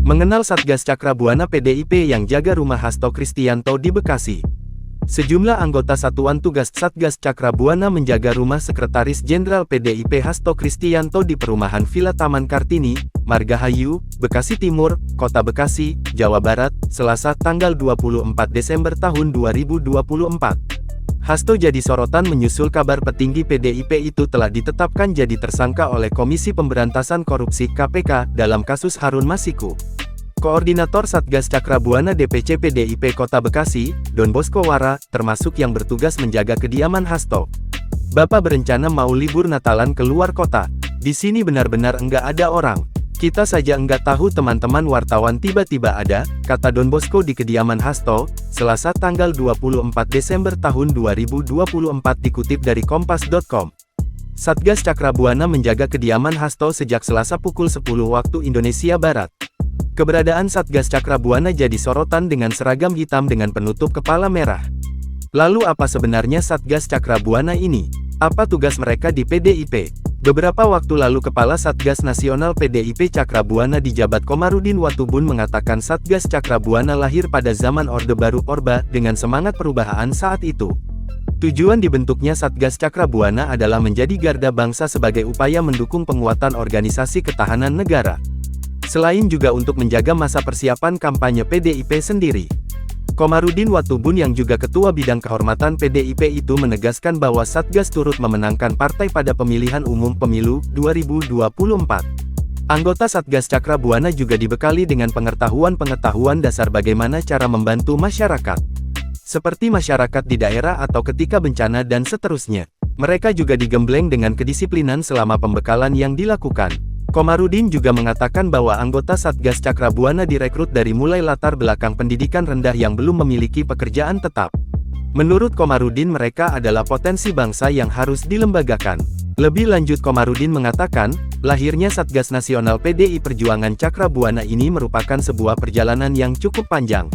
Mengenal Satgas Cakrabuana PDIP yang jaga rumah Hasto Kristianto di Bekasi. Sejumlah anggota Satuan Tugas Satgas Cakrabuana menjaga rumah Sekretaris Jenderal PDIP Hasto Kristianto di perumahan Villa Taman Kartini, Margahayu, Bekasi Timur, Kota Bekasi, Jawa Barat, Selasa tanggal 24 Desember tahun 2024. Hasto jadi sorotan menyusul kabar petinggi PDIP itu telah ditetapkan jadi tersangka oleh Komisi Pemberantasan Korupsi (KPK) dalam kasus Harun Masiku. Koordinator Satgas Cakrabuana DPC PDIP Kota Bekasi, Don Bosco Wara, termasuk yang bertugas menjaga kediaman Hasto. "Bapak berencana mau libur Natalan keluar kota. Di sini benar-benar enggak ada orang. Kita saja enggak tahu teman-teman wartawan tiba-tiba ada," kata Don Bosco di kediaman Hasto, Selasa tanggal 24 Desember tahun 2024 dikutip dari Kompas.com. Satgas Cakrabuana menjaga kediaman Hasto sejak Selasa pukul 10 waktu Indonesia Barat. Keberadaan Satgas Cakrabuana jadi sorotan dengan seragam hitam dengan penutup kepala merah. Lalu apa sebenarnya Satgas Cakrabuana ini? Apa tugas mereka di PDIP? Beberapa waktu lalu Kepala Satgas Nasional PDIP Cakrabuana dijabat Komarudin Watubun mengatakan Satgas Cakrabuana lahir pada zaman Orde Baru Orba dengan semangat perubahan saat itu. Tujuan dibentuknya Satgas Cakrabuana adalah menjadi garda bangsa sebagai upaya mendukung penguatan organisasi ketahanan negara. Selain juga untuk menjaga masa persiapan kampanye PDIP sendiri. Komarudin Watubun yang juga Ketua Bidang Kehormatan PDIP itu menegaskan bahwa Satgas turut memenangkan partai pada pemilihan umum pemilu 2024. Anggota Satgas Cakrabuana juga dibekali dengan pengetahuan dasar bagaimana cara membantu masyarakat. Seperti masyarakat di daerah atau ketika bencana dan seterusnya. Mereka juga digembleng dengan kedisiplinan selama pembekalan yang dilakukan. Komarudin juga mengatakan bahwa anggota Satgas Cakrabuana direkrut dari mulai latar belakang pendidikan rendah yang belum memiliki pekerjaan tetap. Menurut Komarudin mereka adalah potensi bangsa yang harus dilembagakan. Lebih lanjut Komarudin mengatakan, lahirnya Satgas Nasional PDI Perjuangan Cakrabuana ini merupakan sebuah perjalanan yang cukup panjang.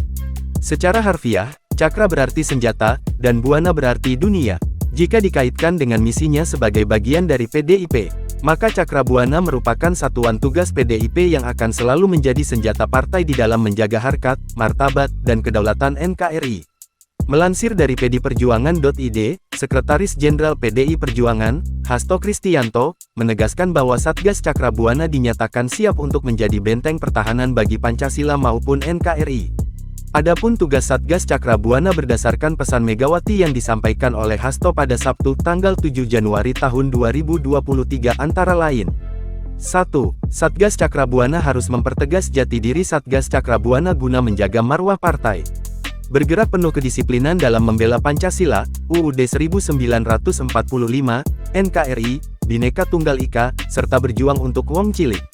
Secara harfiah, Cakra berarti senjata, dan Buana berarti dunia. Jika dikaitkan dengan misinya sebagai bagian dari PDIP, maka Cakrabuana merupakan satuan tugas PDIP yang akan selalu menjadi senjata partai di dalam menjaga harkat, martabat, dan kedaulatan NKRI. Melansir dari pdperjuangan.id, Sekretaris Jenderal PDI Perjuangan, Hasto Kristianto, menegaskan bahwa Satgas Cakrabuana dinyatakan siap untuk menjadi benteng pertahanan bagi Pancasila maupun NKRI. Adapun tugas Satgas Cakrabuana berdasarkan pesan Megawati yang disampaikan oleh Hasto pada Sabtu tanggal 7 Januari tahun 2023 antara lain. 1. Satgas Cakrabuana harus mempertegas jati diri Satgas Cakrabuana guna menjaga marwah partai. Bergerak penuh kedisiplinan dalam membela Pancasila, UUD 1945, NKRI, Bhinneka Tunggal Ika, serta berjuang untuk wong cilik.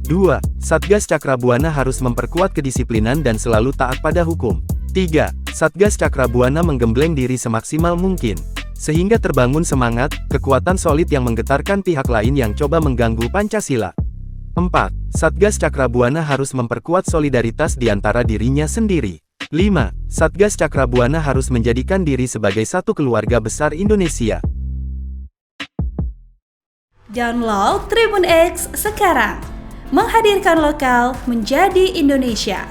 2. Satgas Cakrabuana harus memperkuat kedisiplinan dan selalu taat pada hukum. 3. Satgas Cakrabuana menggembleng diri semaksimal mungkin, sehingga terbangun semangat, kekuatan solid yang menggetarkan pihak lain yang coba mengganggu Pancasila. 4. Satgas Cakrabuana harus memperkuat solidaritas di antara dirinya sendiri. 5. Satgas Cakrabuana harus menjadikan diri sebagai satu keluarga besar Indonesia. Download Tribun X sekarang. Menghadirkan lokal menjadi Indonesia.